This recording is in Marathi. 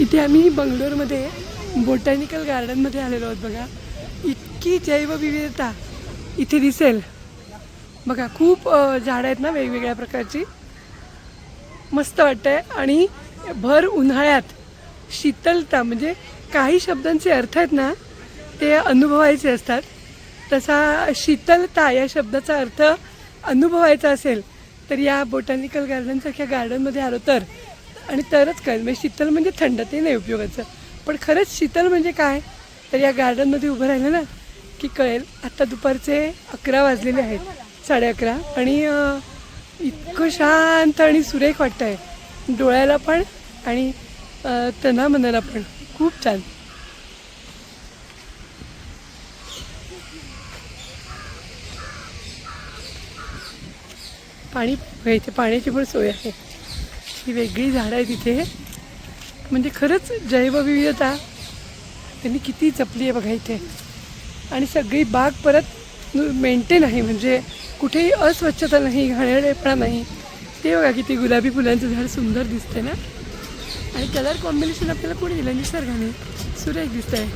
इथे आम्ही बंगलोरमध्ये बोटॅनिकल गार्डनमध्ये आलेलो आहोत बघा. इतकी जैवविविधता इथे दिसेल बघा. खूप झाडं आहेत ना वेगवेगळ्या प्रकारची. मस्त वाटतंय. आणि भर उन्हाळ्यात शीतलता म्हणजे काही शब्दांचे अर्थ आहेत ना ते अनुभवायचे असतात. तसा शीतलता या शब्दाचा अर्थ अनुभवायचा असेल तर या बोटॅनिकल गार्डनसारख्या गार्डनमध्ये आलो तर आणि तरच कळेल. म्हणजे शीतल म्हणजे थंड ते नाही उपयोगाचं, पण खरंच शीतल म्हणजे काय तर या गार्डनमध्ये उभं राहिलं ना की कळेल. आत्ता दुपारचे 11 वाजलेले आहेत, 11:30. आणि इतकं शांत आणि सुरेख वाटतं आहे डोळ्याला पण आणि तना मनाला पण. खूप छान. पाणी इथे पाण्याची पण सोय आहे. ही वेगळी झाडं आहेत इथे. म्हणजे खरंच जैवविविधता त्यांनी किती जपली आहे बघा इथे. आणि सगळी बाग परत मेंटेन आहे. म्हणजे कुठेही अस्वच्छता नाही, घाणेरडेपणा नाही. ते बघा किती गुलाबी फुलांचं झाड सुंदर दिसतंय ना. आणि कलर कॉम्बिनेशन आपल्याला कोणी दिलं निसर्गाने. सुरेख दिसतंय.